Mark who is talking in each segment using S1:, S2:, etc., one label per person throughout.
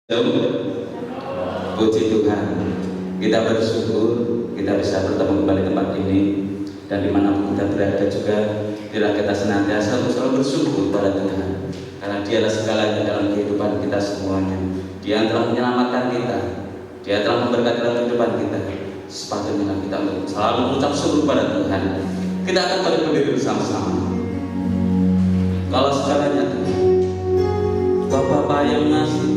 S1: Puji Tuhan, kita bersyukur kita bisa bertemu kembali di tempat ini, dan dimanapun kita berada juga, biarlah kita senantiasa selalu bersyukur pada Tuhan, karena Dialah segalanya dalam kehidupan kita semuanya. Dia telah menyelamatkan kita, Dia telah memberkati dalam kehidupan kita. Sepatutnya kita selalu mengucap syukur pada Tuhan. Kita akan berdiri bersama-sama. Kalau segalanya Bapak yang ngasih,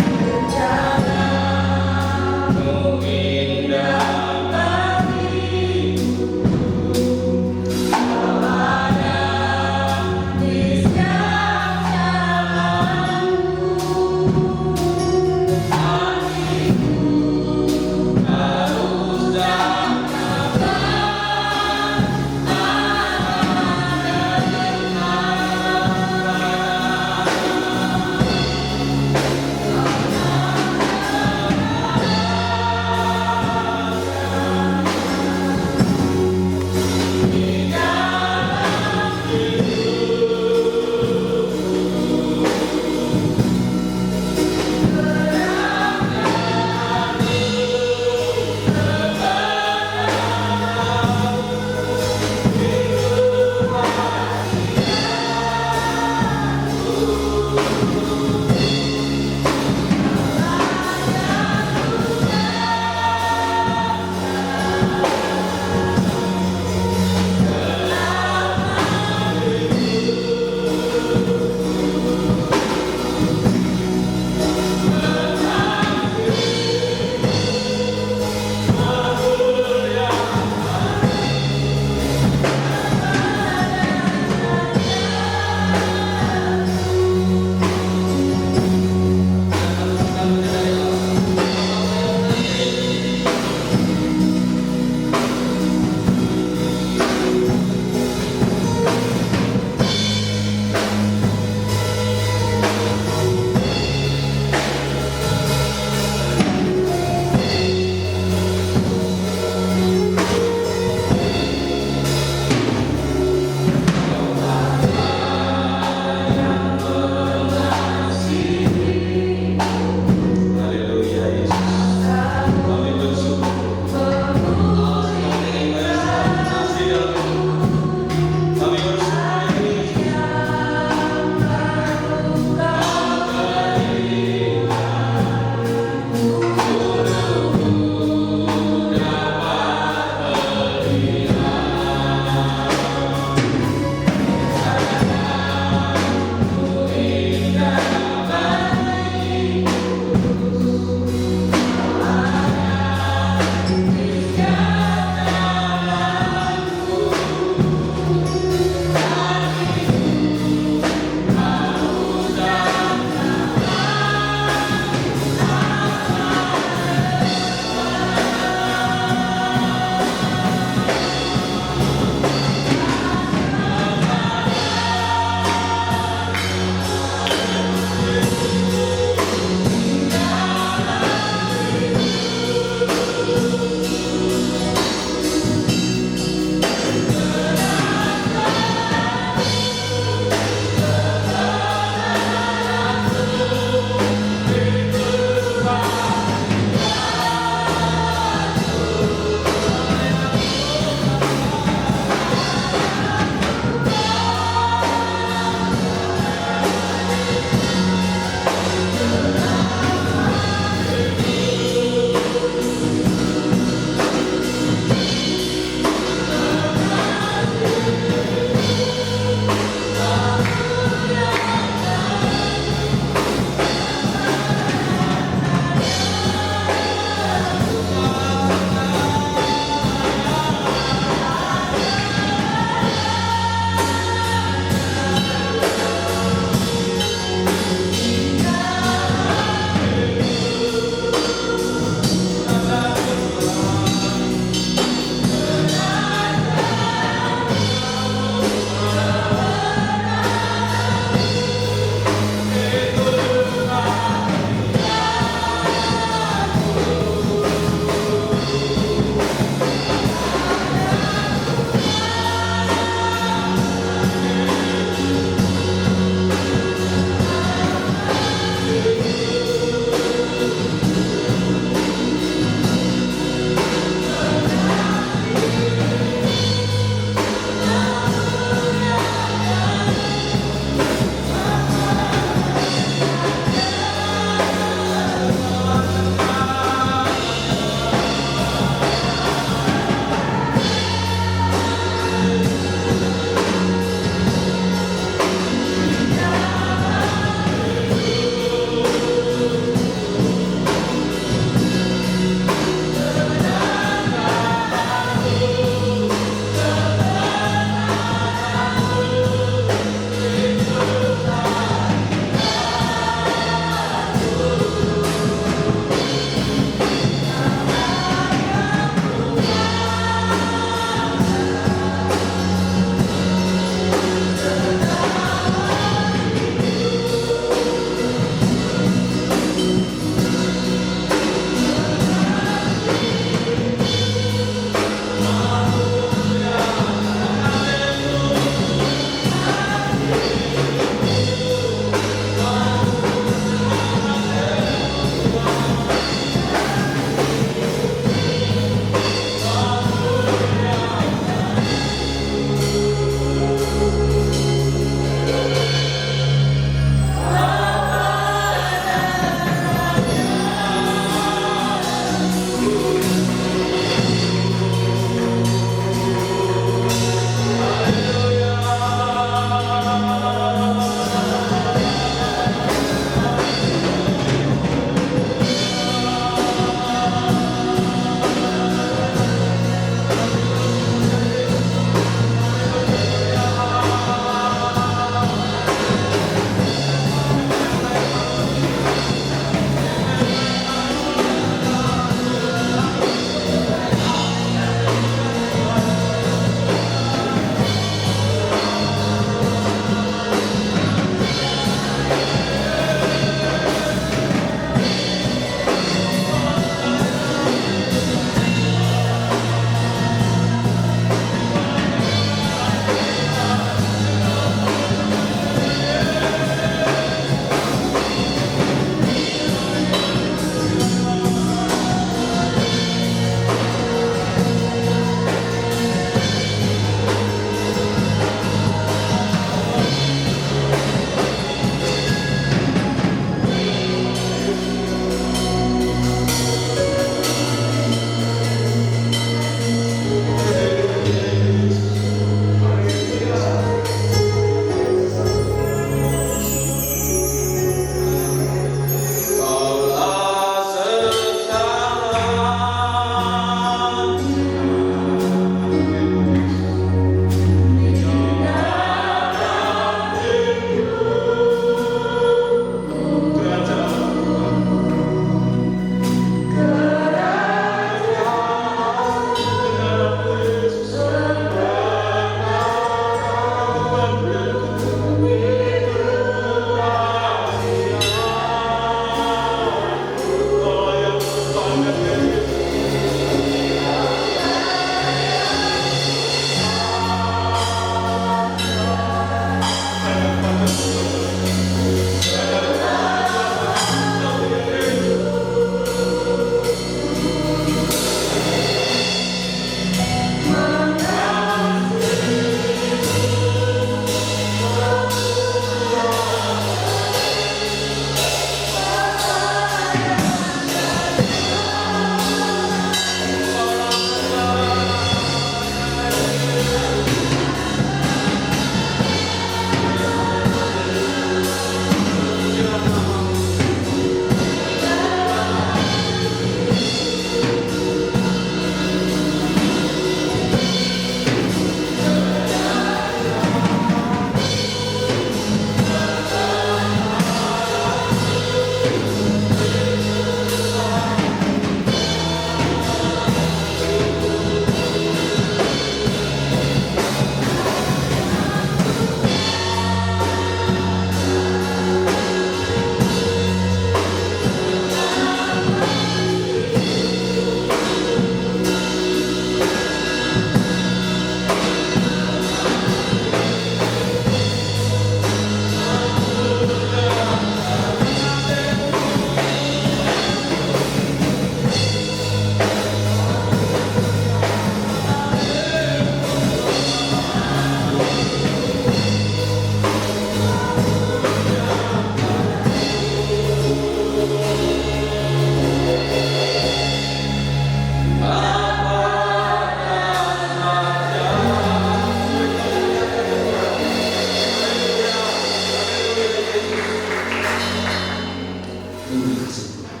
S1: kasih Tuhan.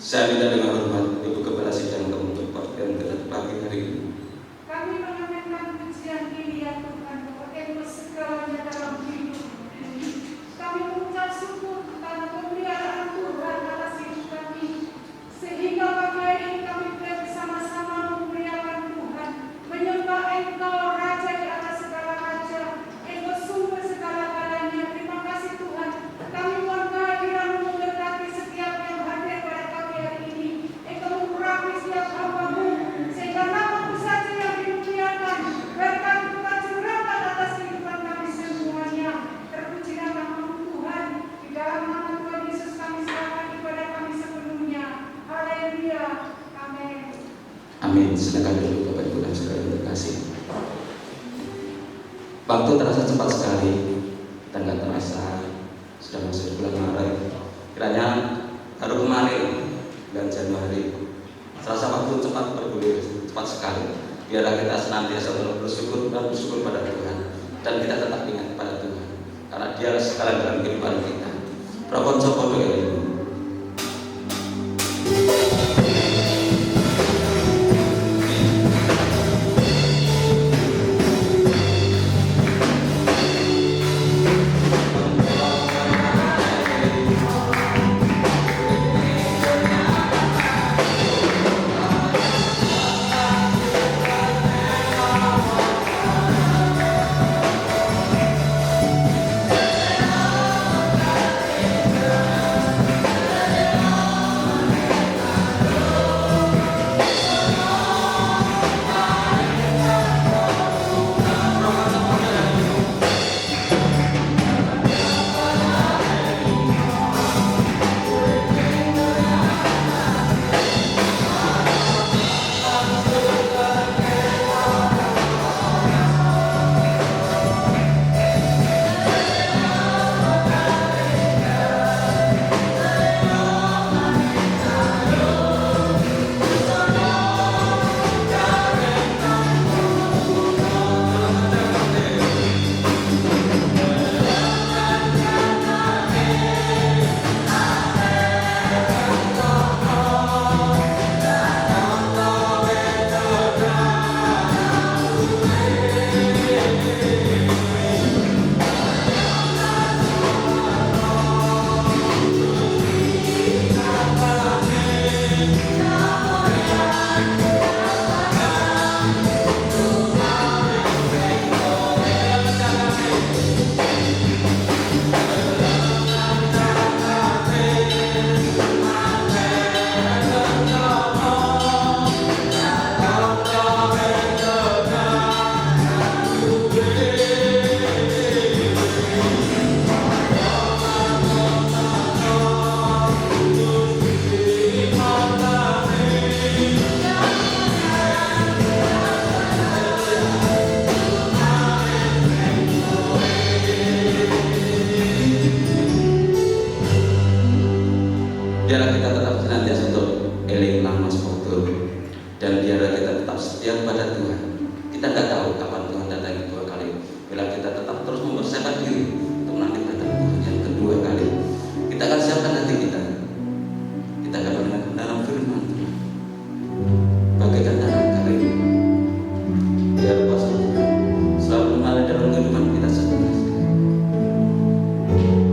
S1: Saya minta dengan hormat Ibu Kepala Sidang untuk perhatian pagi hari ini.
S2: Kami mengamankan pujian ini ya Tuhan, bahwa Engkau segalanya dalam hidup ini. Kami mengucap syukur karena pemeliharaan Tuhan atas hidup kami, sehingga pagi hari ini kami boleh bersama-sama memuliakan Tuhan, menyembah Engkau Raja di atas segala raja, Engkau sumber segala-galanya. Terima kasih Tuhan. Kami mohon kehadiran memberkati setiap yang hadir pada pagi hari ini. Engkau mengurapi setiap hamba-Mu, sehingga nama-Mu saja yang dimuliakan. Berkat Tuhan curahkan atas kehidupan kami semuanya. Terpuji nama-Mu Tuhan. Di dalam nama Tuhan Yesus kami serahkan ibadah kami sepenuhnya. Haleluya. Amin.
S1: Amin. Silakan dulu Bapak Ibu dan saudara yang terkasih. Waktu terasa cepat sekali. Kita nggak terasa sudah masuk bulan Maret. Kiranya baru kemarin bulan Januari. Terasa waktu cepat bergulir, cepat sekali. Biarlah kita senantiasa bersyukur dan bersyukur pada Tuhan, dan kita tetap ingat pada Tuhan, karena Dia segala dalam kehidupan kita. Prapon sopo ini. Biarlah kita tetap senantiasa untuk eling lamas foto, dan biarlah kita tetap setia pada Tuhan. Kita tidak tahu kapan Tuhan datang kedua kali. Bila kita tetap terus mempersiapkan diri untuk nanti datang Tuhan yang kedua kali, kita akan siapkan hati kita. Kita akan mendengar dalam firman Tuhan, bagaikan tanah kering. Biar kuasa Tuhan selalu mengalir dalam kehidupan kita semua.
S3: Amin.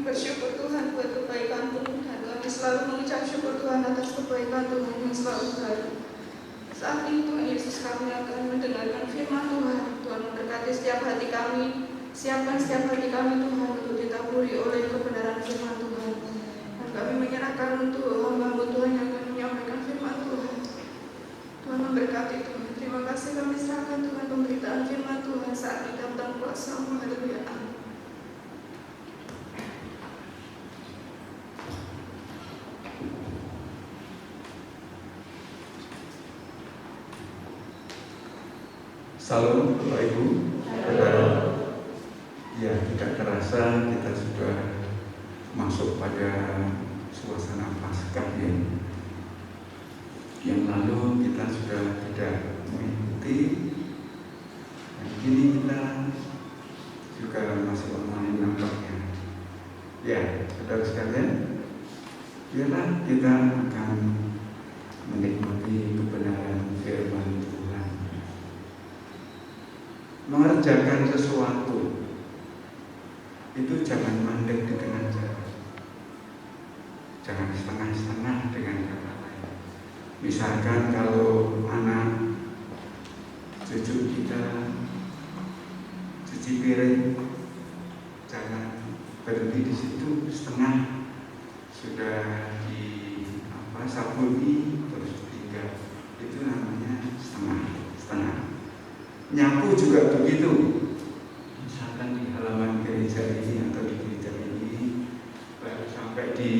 S3: bersyukur Tuhan buat kebaikan Tuhan. Kami selalu mengucap syukur Tuhan atas kebaikan Tuhan yang selalu baru. Saat ini Tuhan Yesus, kami akan mendengarkan firman Tuhan. Tuhan memberkati setiap hati kami. Siapkan setiap hati kami Tuhan untuk ditaburi oleh kebenaran firman Tuhan. Dan kami menyerahkan untuk hamba-Mu Tuhan yang akan menyampaikan firman Tuhan. Tuhan memberkati Tuhan. Terima kasih kami serahkan Tuhan pemberitaan firman Tuhan saat ini dalam kuasa-Mu. Haleluya. Amin.
S4: Salam Bapak Ibu, Saudara. Ya, tidak terasa kita sudah masuk pada suasana Paskah ya. Yang lalu kita sudah tidak mengikuti, dan kini kita juga masih online nampaknya. Ya, saudara sekalian, biarlah kita akan menikmati kebenaran firman Tuhan. Mengerjakan sesuatu itu jangan mandek di tengah jalan, jangan setengah-setengah dengan kata lain. Misalkan kalau anak cucu kita cuci piring, jangan berhenti di situ setengah, sudah sabuni terus tinggal, itu namanya setengah. Nyapu juga begitu. Misalkan di halaman gereja ini atau di gereja ini baru sampai di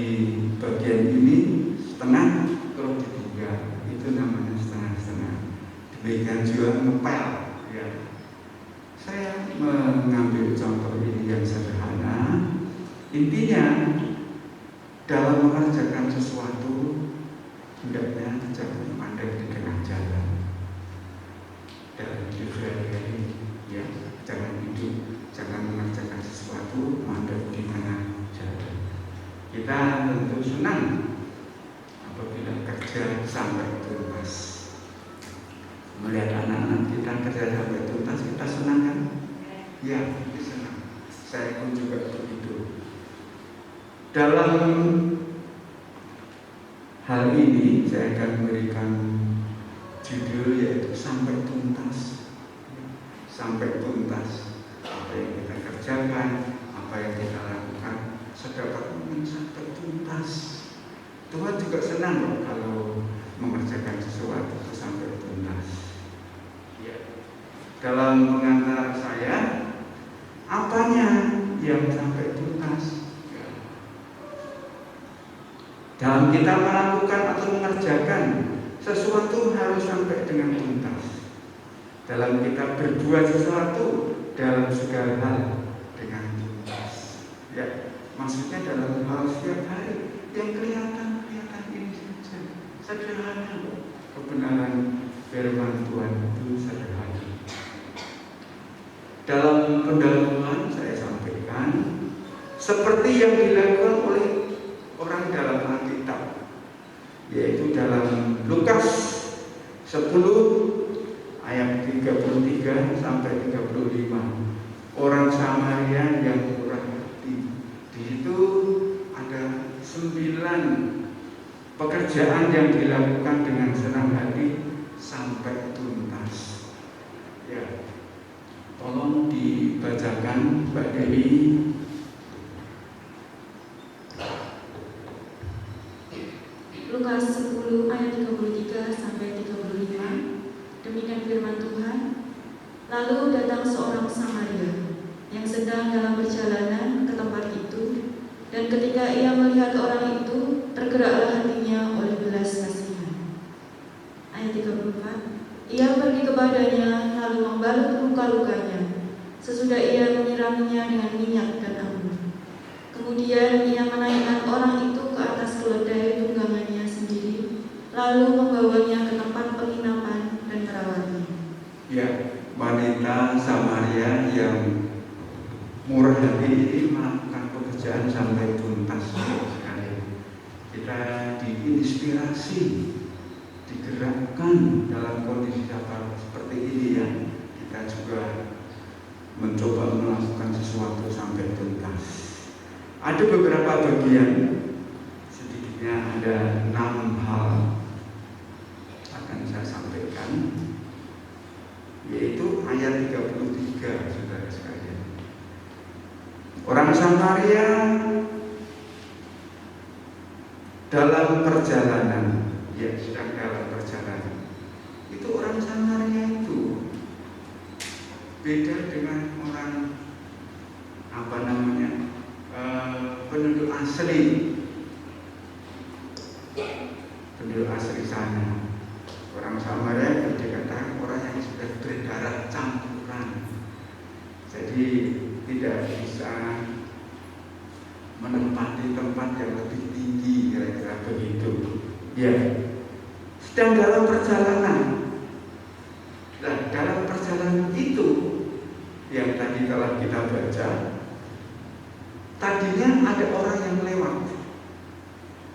S4: bagian ini setengah terus ditinggal, itu namanya setengah-setengah. Demikian juga ngepel ya. Saya mengambil contoh ini yang sederhana. Intinya dalam mengerjakan sesuatu hendaknya jangan mandek di tengah jalan. Dalam hidup sehari-hari ya, jangan mengerjakan sesuatu mandek di tengah jalan. Kita tentu senang apabila kerja sampai tuntas. Melihat anak-anak kita kerja sampai tuntas, kita senang kan? Ya, kita senang. Saya pun juga begitu. Dalam hal ini saya akan memberikan judul yaitu sampai tuntas. Sampai tuntas. Apa yang kita kerjakan, apa yang kita lakukan, sedapat mungkin sampai tuntas. Tuhan juga senang loh kalau mengerjakan sesuatu sampai tuntas. Ya. Dalam pengantar saya, apanya yang sampai tuntas? Ya. Dalam kita melakukan atau mengerjakan sesuatu harus sampai dengan tuntas. Dalam kita berbuat sesuatu dalam segala hal dengan tuntas. Ya, maksudnya dalam hal setiap hari yang kelihatan ini saja. Sederhana. Kebenaran firman Tuhan itu sederhana. Dalam pendalaman saya sampaikan seperti yang dilakukan oleh orang dalam Alkitab, yaitu dalam Lukas 10 ayat 33 sampai 35. Orang Samaria yang murah hati. Di situ ada 9 pekerjaan yang dilakukan dengan senang hati sampai tuntas. Ya, tolong dibacakan Mbak Dewi.
S5: Lukas 10 ayat 33 sampai 35. Demikian firman Tuhan. Lalu datang seorang Samaria yang sedang dalam perjalanan ke tempat itu, dan ketika ia melihat orang itu, tergeraklah hatinya oleh belas kasihan. Ayat 34. Ia pergi kepadanya lalu membalut luka-lukanya, sesudah ia menyiraminya dengan minyak dan anggur. Kemudian ia menaikkan orang itu ke atas keledai tunggangannya sendiri, lalu membawanya ke tempat penginapan dan merawatnya.
S4: Ya, wanita Samaria yang murah hati ini melakukan pekerjaan sampai tuntas sekali. Kita diinspirasi, digerakkan dalam kondisi seperti ini ya. Kita juga mencoba melakukan sesuatu sampai tuntas. Ada beberapa bagian, sedikitnya ada 6 hal akan saya sampaikan, yaitu ayat 33, saudara sekalian. Orang Samaria dalam perjalanan, ya sedang dalam perjalanan. Itu orang Samaria itu beda dengan orang penduduk asli. Penduduk asli sana. Orang Samaria itu dikatakan orang yang sudah berdarah campuran. Jadi tidak bisa menempati tempat yang lebih tinggi, kira-kira begitu. Ya, sedang dalam perjalanan. Nah, dalam perjalanan itu yang tadi telah kita baca, tadinya ada orang yang lewat,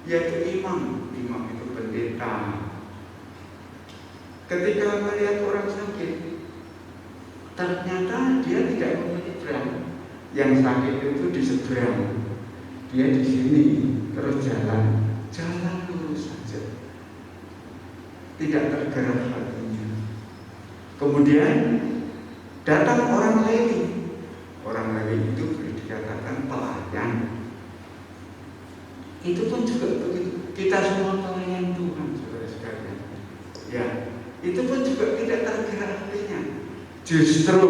S4: yaitu imam. Imam itu pendeta. Ketika melihat orang sakit, ternyata dia tidak mau menyeberang. Yang sakit itu di seberang, dia di sini terus jalan lurus saja, tidak tergerak hatinya. Kemudian datang orang Lewi. Orang Lewi itu dikatakan pelayan. Itu pun juga begitu. Kita semua pelayan Tuhan, saudara sekalian. Ya, itu pun juga tidak tergerak hatinya. Justru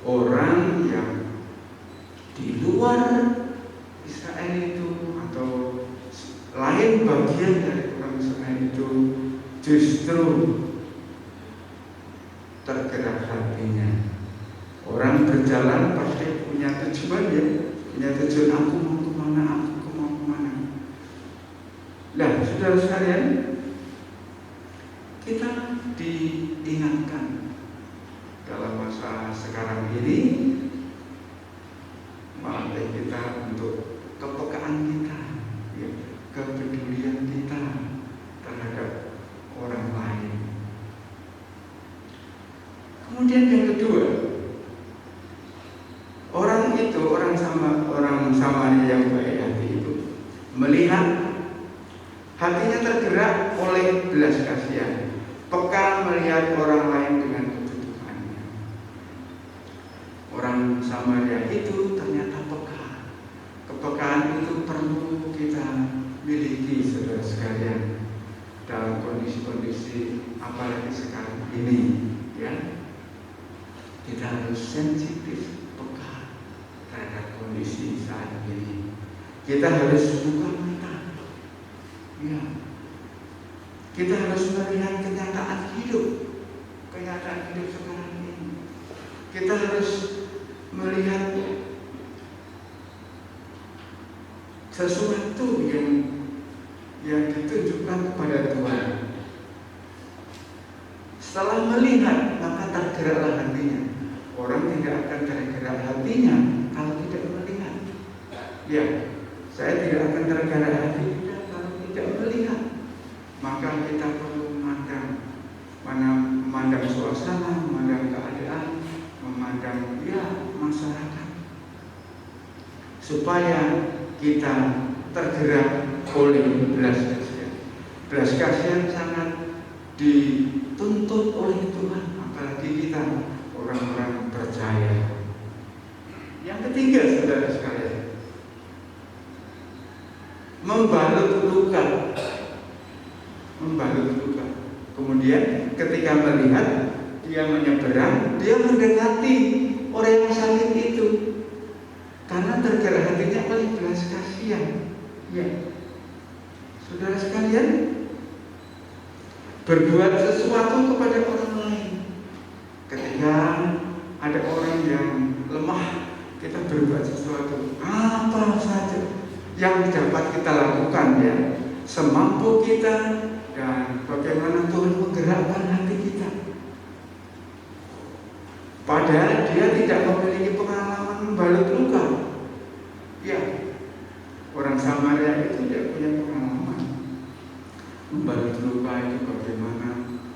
S4: orang yang di luar Israel itu atau lain bagian dari orang Israel itu justru tergerak hatinya. Orang berjalan pasti punya tujuan, ya, punya tujuan, aku mau kemana. Nah, saudara sekalian, kita diingatkan dalam masa sekarang ini, melatih kita untuk kepekaan kita, ya, kepedulian kita terhadap orang lain. Kemudian yang kedua, orang Samaria yang baik hati itu melihat, hatinya tergerak oleh belas kasihan, peka melihat orang lain dengan kebutuhannya. Orang Samaria itu ternyata peka. Kepekaan itu perlu kita miliki, saudara sekalian, dalam kondisi-kondisi apalagi sekarang ini, ya. Kita harus sensitif, peka terhadap kondisi saat ini. Kita harus buka mata, ya. Kita harus melihat kenyataan hidup sekarang ini. Kita harus melihat sesuatu yang ditunjukkan kepada Tuhan. Setelah melihat, maka tergeraklah hatinya. Orang tidak akan tergerak hatinya kalau tidak melihat. Ya, saya tidak akan tergerak hati kita kalau tidak melihat. Maka kita perlu memandang suasana, memandang keadaan, memandang masyarakat, supaya kita tergerak oleh belas kasihan. Belas kasihan sangat dituntut oleh Tuhan, apalagi kita orang-orang percaya. Yang ketiga, saudara sekalian, membalut luka. Kemudian ketika melihat, dia menyeberang, dia mendekati orang yang sakit itu, karena tergerak hatinya oleh belas kasihan. Ya, saudara sekalian, berbuat sesuatu kepada orang lain. Ketika ada orang yang lemah, kita berbuat sesuatu, apa saja yang dapat kita lakukan, ya, semampu kita, dan bagaimana Tuhan menggerakkan hati kita. Padahal dia tidak memiliki pengalaman membalut luka. Ya, orang Samaria itu tidak punya pengalaman membalut luka itu bagaimana.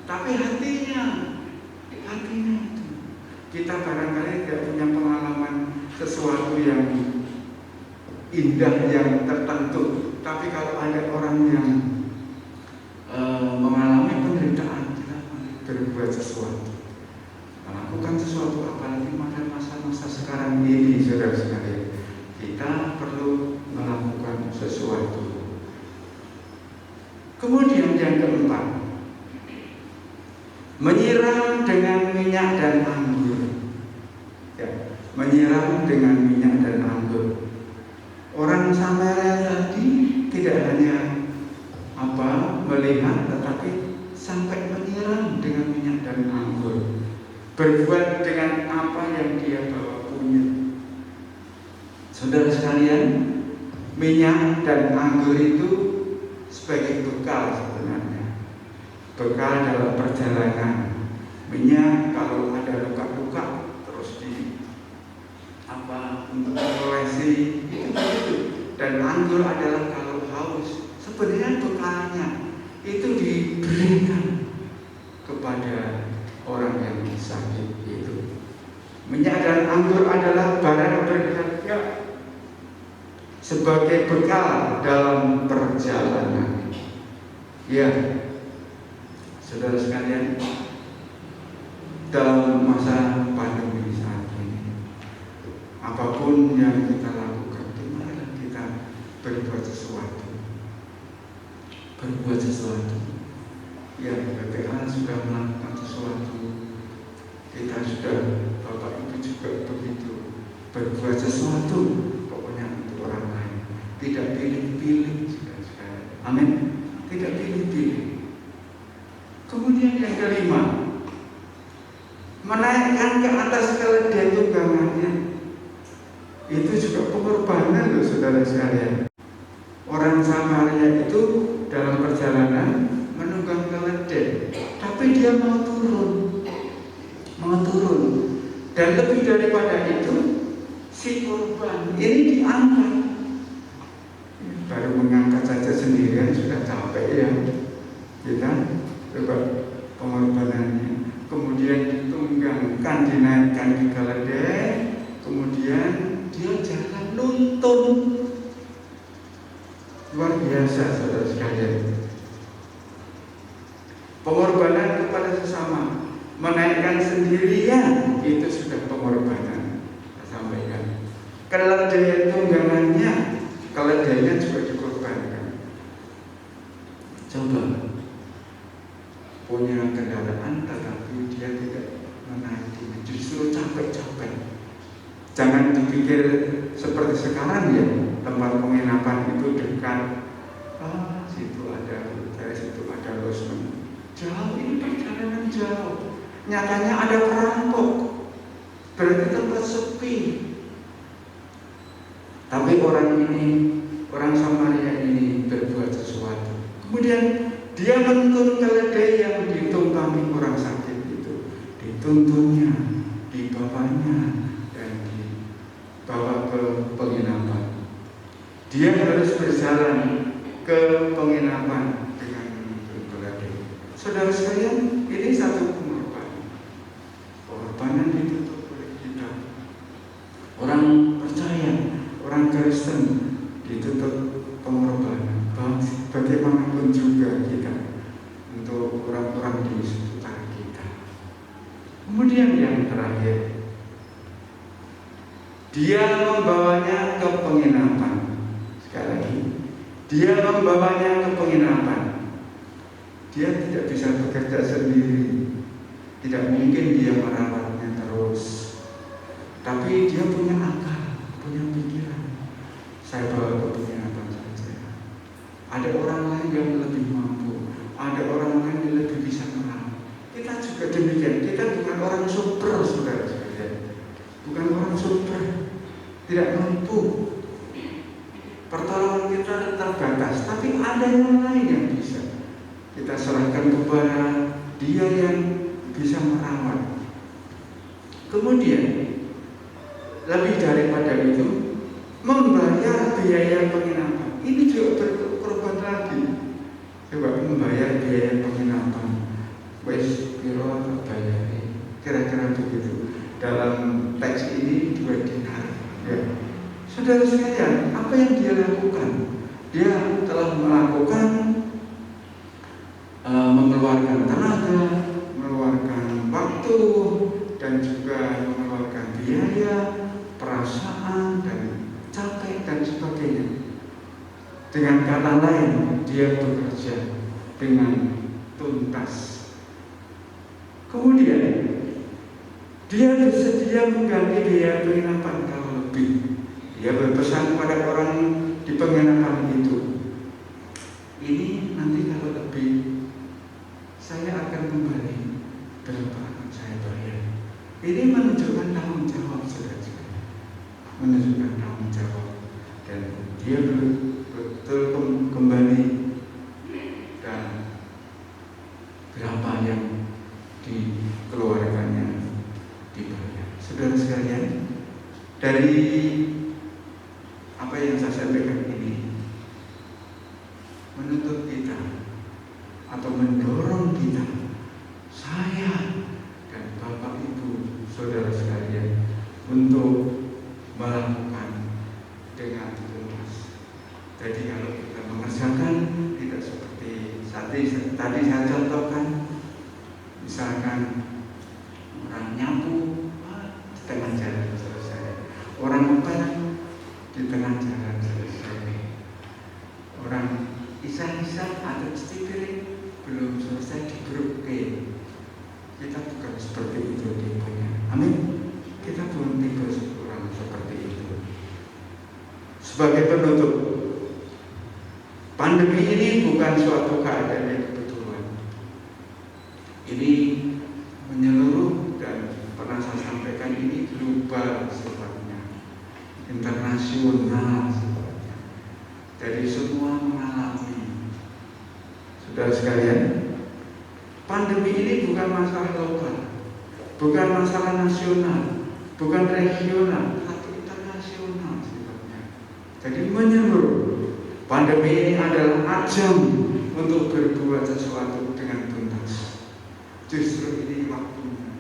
S4: Tapi hatinya itu. Kita barangkali tidak punya pengalaman sesuatu yang indah yang tertentu. Tapi kalau ada orang yang mengalami penderitaan, kita berbuat sesuatu, melakukan sesuatu, apalagi pada masa-masa sekarang ini, saudara sekalian, kita perlu melakukan sesuatu. Kemudian yang keempat, menyiram dengan minyak dan anggur. Ya, menyiram dengan minyak dan anggur. Orang Samaria tadi tidak hanya melihat, tetapi sampai menyiram dengan minyak dan anggur. Berbuat dengan apa yang dia bawa punya. Saudara sekalian, minyak dan anggur itu sebagai bekal sebenarnya. Bekal dalam perjalanan. Minyak kalau ada luka-luka terus untuk olesi itu. Dan anggur adalah kalau haus. Sebenarnya bekalnya itu diberikan kepada orang yang sakit itu. Minyak dan anggur adalah barang berharga sebagai bekal dalam perjalanan. Ya, saudara sekalian, dalam masa pandemi saat ini, apapun yang kita lakukan, marilah kita berbuat sesuatu. Berbuat sesuatu. Ya, BPA sudah melakukan sesuatu. Kita sudah, Bapak Ibu juga begitu. Berbuat sesuatu, pokoknya untuk orang lain. Tidak pilih-pilih, saudara-saudara. Amin. Tidak pilih-pilih. Kemudian yang kelima, menaikkan ke atas keledai tunggangannya. Itu juga pengorbanan loh, saudara sekalian. Orang Samaria itu dalam perjalanan menunggang keledai, tapi dia mau turun, dan lebih daripada itu, si korban ini diangkat. Baru mengangkat saja sendirian sudah capek ya, kita coba pengorbanannya. Kemudian ditunggangkan, dinaikkan di keledai, kemudian dia jalan nuntun. Luar biasa, saudara sekalian. Pengorbanan kepada sesama, menaikkan sendirian, itu sudah pengorbanan. Saya sampaikan. Keledai tunggangannya, keledainya juga dikorbankan. Coba punya kendaraan, tetapi dia tidak menaiki, justru capek-capek. Jangan dipikir seperti sekarang ya, tempat penginapan itu dekat, situ ada hotel, situ ada losmen. Jauh, ini perjalanan jauh. Nyatanya ada perampok, berarti tempat sepi. Tapi orang Samaria ini berbuat sesuatu. Kemudian dia menuntun keledai yang ditumpangi orang sakit itu, dituntunnya, dibawanya, dan dibawa ke penginapan. Dia harus berjalan ke penginapan dengan menuntun keledai. Saudara sekalian, ini satu pengorbanan. Pengorbanan dituntut oleh kita. Orang percaya, orang Kristen dituntut pengorbanan. Bagaimanapun juga kita, untuk orang-orang di sekitar kita. Kemudian yang terakhir, dia membawanya ke penginapan. Sekali lagi, dia membawanya ke penginapan. Dia tidak bisa bekerja sendiri. Tidak mungkin dia merawatnya terus. Tapi dia punya akal, punya pikiran. Saya bawa ke penginapan saja. Ada orang lain yang lebih mampu, ada orang lain yang lebih bisa merawat. Kita juga demikian. Kita bukan orang super, saudara sekalian. Bukan orang super, tidak mampu. Pertolongan kita terbatas, tapi ada yang lain yang bisa. Kita serahkan kepada dia yang bisa merawat. Kemudian lebih daripada itu, membayar biaya penginapan. Ini juga berkorban lagi. Coba membayar biaya penginapan. Wes piro bayar. Kira-kira begitu. Dalam teks ini 2 dinar. Ya. Saudara sekalian, apa yang dia lakukan? Dia telah melakukan mengeluarkan tenaga, mengeluarkan waktu, dan juga mengeluarkan biaya, perasaan, dan capek, dan sebagainya. Dengan kata lain, dia bekerja dengan tuntas. Kemudian, dia bersedia mengganti biaya penginapan kalau lebih. Dia berpesan kepada orang di penginapan itu, ini nanti kalau lebih, saya akan kembali berapa akan saya bayar. Ini menunjukkan tanggung jawab, saudara-saudara. Menunjukkan tanggung jawab. Dan dia betul kembali dan berapa yang dikeluarkannya dibayar. Saudara sekalian, dari apa yang saya sampaikan ini menuntut kita atau mendorong kita, saya dan Bapak Ibu saudara sekalian, untuk melakukan dengan tuntas. Jadi kalau kita mengerjakan tidak seperti tadi saya contohkan, misalkan orang nyapu di tengah jalan selesai, orang ngepel di tengah jalan selesai, orang isap-isap atau cuci piring belum selesai dibruke. Kita bukan seperti itu tipenya. Amin. Kita bukan tipe orang seperti itu. Sebagai penutup, pandemi ini bukan suatu keadaan yang kebetulan. Ini menyeluruh dan pernah saya sampaikan ini global sifatnya, internasional sifatnya. Jadi semua mengalami. Saudara sekalian, pandemi ini bukan masalah lokal, bukan masalah nasional, bukan regional, tapi internasional sifatnya. Jadi menyeluruh. Pandemi ini adalah ajang untuk berbuat sesuatu dengan tuntas. Justru ini waktunya.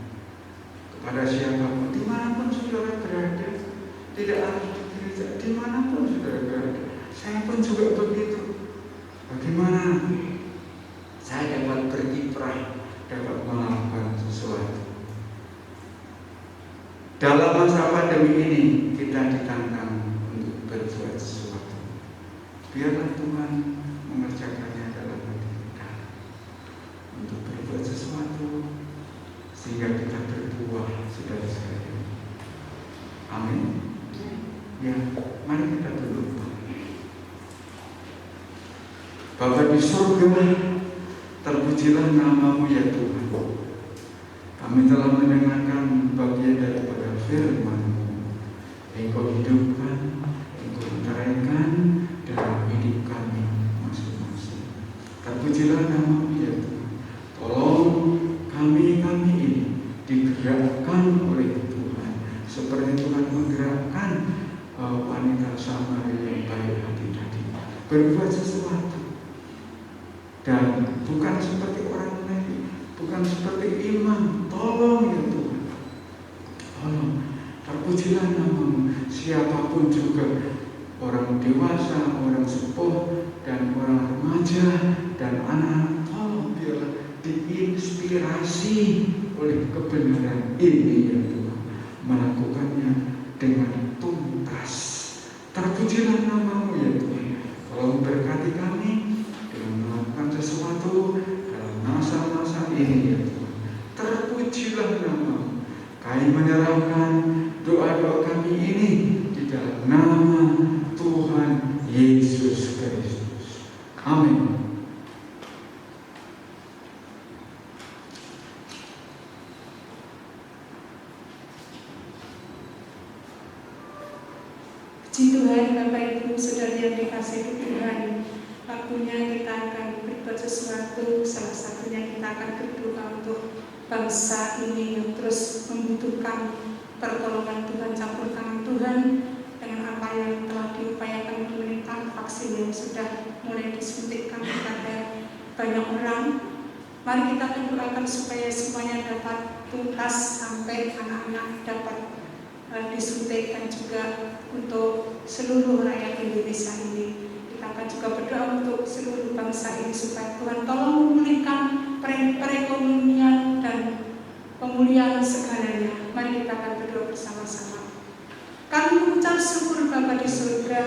S4: Kepada siapapun, dimanapun saudara berada, tidak harus di gereja, dimanapun saudara berada. Saya pun juga begitu. Bagaimana saya dapat berkiprah, dapat melakukan sesuatu. Dalam masa pandemi ini kita ditantang untuk berbuat sesuatu. Biarlah Tuhan mengerjakannya dalam hati kita untuk berbuat sesuatu sehingga kita berbuah, saudara sekalian. Amin. Ya, mari kita berdoa. Bapa di surga, terpujilah nama-Mu ya Tuhan. Kami telah mendengarkan bagian daripada firman-Mu. Engkau hidupkan, Engkau menerangkan dalam hidup kami masing-masing. Terpujilah nama-Mu ya Tuhan. Tolong kami ini digerakkan oleh Tuhan, seperti Tuhan menggerakkan wanita Samaria yang baik hati tadi, berbuat sesuatu. Dan bukan seperti orang lain, bukan seperti imam. Tolong ya Tuhan, tolong. Terpujilah nama-Mu. Siapapun juga, orang dewasa, orang sepuh, dan orang remaja, dan anak-anak, tolong biarlah diinspirasi oleh kebenaran ini ya Tuhan, melakukannya dengan tuntas. Terpujilah nama-Mu ya Tuhan. Tolong berkati kami dalam melakukan sesuatu dalam masa-masa ini ya Tuhan. Terpujilah nama-Mu. Kami menyerahkan doa-doa kami ini di dalam nama Tuhan Yesus Kristus. Amin.
S2: Puji Tuhan, Bapak Ibu Saudara yang dikasihi Tuhan, waktunya kita akan berbuat sesuatu. Salah satunya kita akan berdoa untuk bangsa ini yang terus membutuhkan pertolongan Tuhan, campur tangan Tuhan dengan apa yang telah diupayakan pemerintah, vaksin yang sudah mulai disuntikkan kepada banyak orang. Mari kita doakan supaya semuanya dapat tuntas sampai anak-anak dapat disuntikkan juga untuk seluruh rakyat Indonesia ini. Kita akan juga berdoa untuk seluruh bangsa ini supaya Tuhan tolong memulihkan perekonomian dan pemulihan segalanya. Mari kita akan berdoa bersama-sama. Kami mengucap syukur Bapa di surga,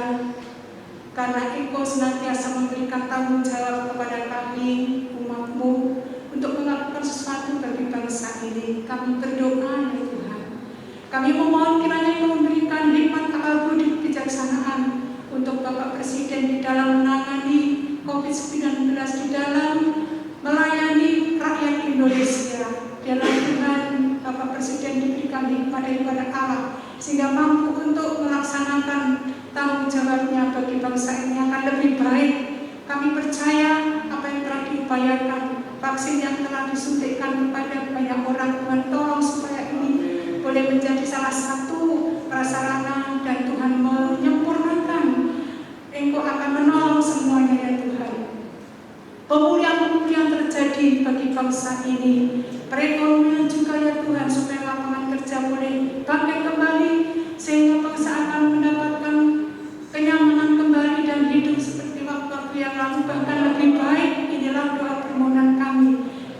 S2: karena Engkau senantiasa memberikan tanggung jawab kepada kami, umat-Mu, untuk melakukan sesuatu bagi bangsa ini. Kami berdoa ya Tuhan. Kami memohon kiranya Engkau memberikan hikmat akal budi kebijaksanaan untuk Bapak Presiden di dalam menangani COVID-19, di dalam melayani rakyat Indonesia. Biarlah Tuhan Bapak Presiden diberikan hikmat daripada Allah, sehingga mampu untuk melaksanakan tanggung jawabnya bagi bangsa ini akan lebih baik. Kami percaya apa yang telah diupayakan, vaksin yang telah disuntikkan kepada banyak orang, Tuhan tolong supaya ini boleh menjadi salah satu prasarana dan Tuhan menyempurnakan. Engkau akan menolong semuanya ya Tuhan. Pemulihan terjadi bagi bangsa ini, perekonomian juga ya Tuhan, supaya lapangan kerja boleh bangkit kembali, sehingga bangsa akan mendapatkan kenyamanan kembali dan hidup seperti waktu-waktu yang lalu, bahkan lebih baik. Inilah doa permohonan kami.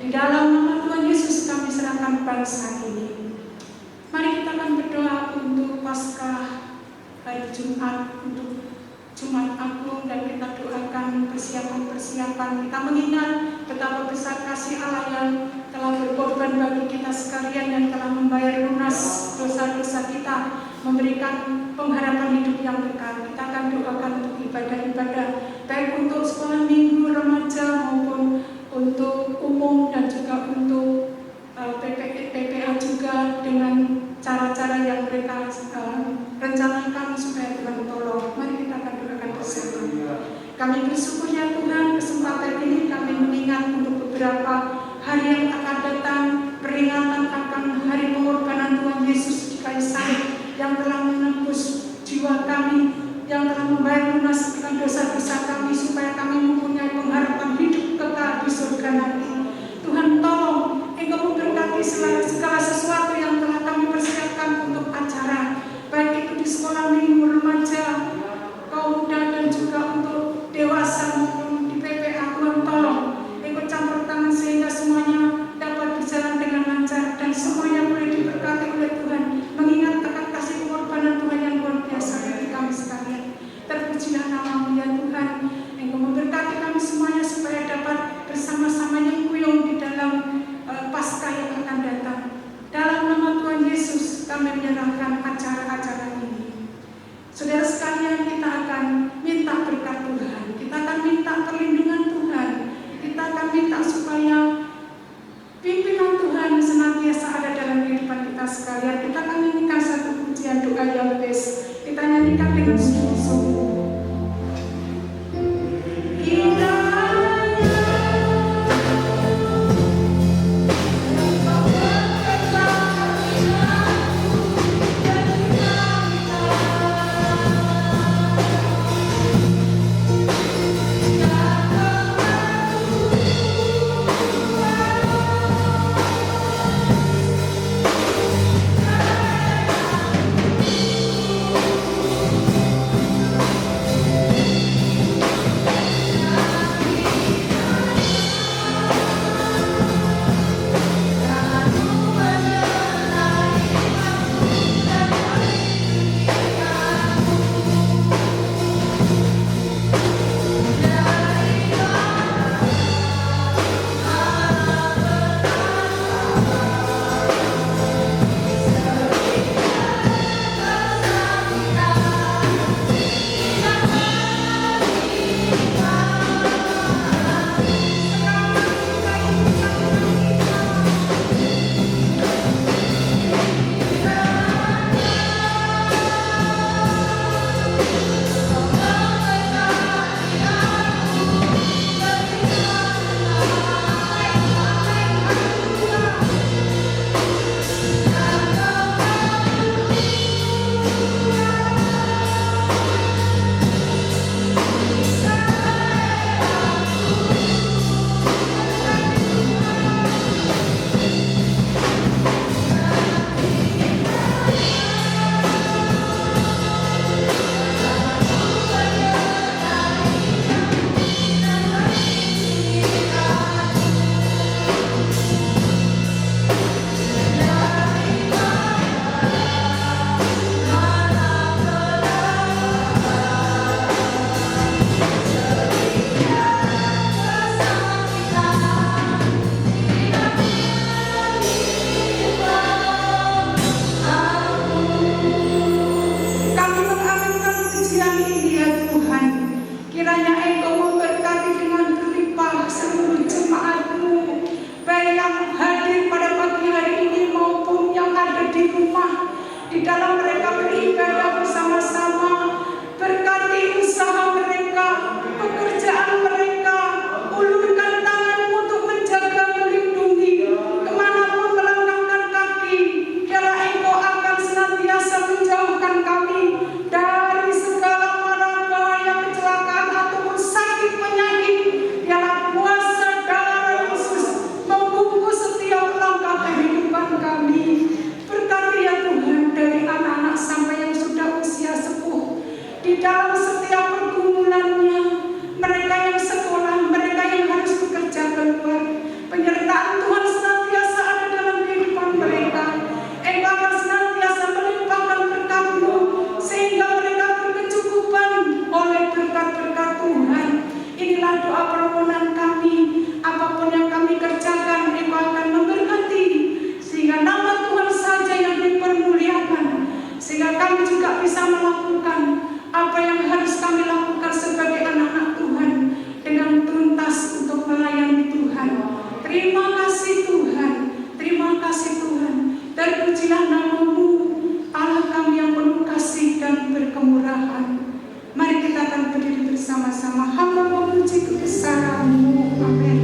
S2: Di dalam nama Tuhan Yesus kami serahkan bangsa ini. Mari kita akan berdoa untuk Paskah hari Jumat, untuk Jumat Agung, dan kita doakan persiapan-persiapan. Kita mengingat betapa besar kasih Allah yang telah berkorban bagi kita sekalian, yang telah membayar lunas dosa-dosa kita, memberikan pengharapan hidup yang kekal. Kita akan doakan untuk ibadah-ibadah, baik untuk sekolah minggu remaja maupun untuk umum, dan juga untuk PPA juga, dengan cara-cara yang mereka rencanakan supaya Tuhan tolong. Mari kita akan doakan bersama. Kami bersyukur ya Tuhan, kesempatan ini kami mengingat untuk beberapa hari yang akan datang, peringatan akan hari pengorbanan Tuhan Yesus di kayu salib, yang telah menembus jiwa kami, yang telah membayar lunas dosa-dosa kami, supaya kami mempunyai pengharapan hidup kekal di surga nanti. Tuhan tolong Engkau memberkati segala sesuatu yang telah kami persiapkan untuk acara, baik itu di sekolah minggu remaja, kaum muda, dan juga untuk dewasa maupun di PPA. Tuhan tolong Engkau campur tangan sehingga semuanya dapat berjalan dengan lancar dan semuanya boleh diberkati oleh Tuhan, mengingat akan kasih pengorbanan Tuhan yang luar biasa bagi kami sekalian. Terpujilah nama-Mu ya Tuhan. Engkau memberkati kami semuanya supaya dapat bersama-sama nyengkuyung di dalam Paskah yang akan datang. Dalam nama Tuhan Yesus kami menyerahkan acara-acara ini. Saudara sekalian, kita akan minta berkat Tuhan, kita akan minta perlindungan Tuhan, kita akan minta supaya pimpinan Tuhan senantiasa ada dalam kehidupan kita sekalian. Kita akan nyanyikan satu pujian doa yang best. Kita nyanyikan dengan sungguh-sungguh. di dalam setiap pergumulannya, mereka yang sekolah, mereka yang harus bekerja keluar, penyertaan Tuhan senantiasa ada dalam kehidupan mereka. Engkau akan senantiasa melimpahkan berkat-Mu sehingga mereka berkecukupan oleh berkat-berkat Tuhan. Inilah doa permohonan kami. Apapun yang kami kerjakan, Engkau akan memberkati sehingga nama Tuhan saja yang dipermuliakan, sehingga kami juga bisa melakukan apa yang harus kami lakukan sebagai anak-anak Tuhan dengan tuntas untuk melayani Tuhan. Terima kasih Tuhan, terima kasih Tuhan. Terpujilah nama-Mu, Allah kami yang penuh kasih dan berkemurahan. Mari kita akan berdiri bersama-sama, hamba memuji kebesaran-Mu. Amin.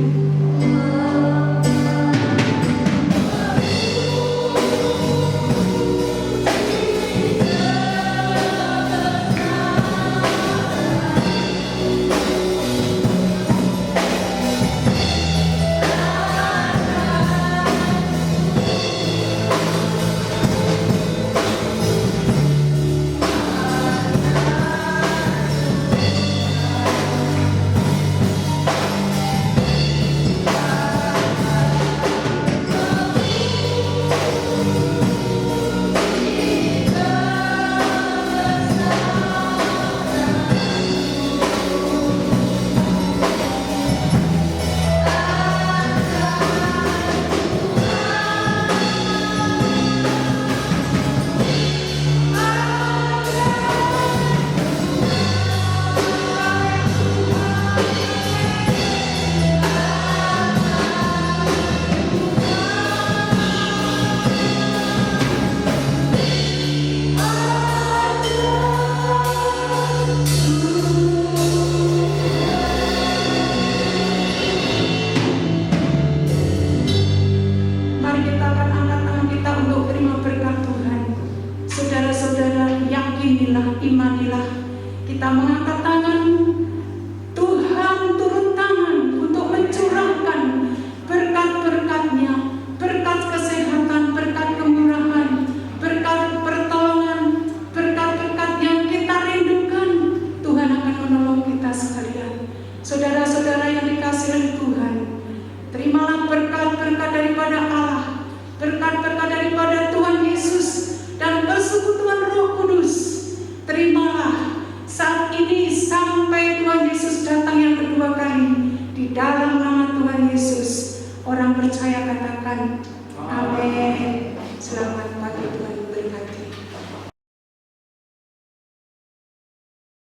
S2: Imanilah, kita mengangkat tangan, Tuhan turun tangan untuk mencurahkan berkat-berkat-Nya, berkat kesehatan, berkat kemurahan, berkat pertolongan, berkat-berkat yang kita rindukan. Tuhan akan menolong kita sekalian. Saudara-saudara yang dikasihi oleh Tuhan, terimalah berkat-berkat daripada Allah, berkat-berkat daripada Tuhan Yesus dan persekutuan Roh Kudus. Terimalah saat ini sampai Tuhan Yesus datang yang kedua kali. Di dalam nama Tuhan Yesus, orang percaya katakan amin. Selamat pagi, Tuhan berkati.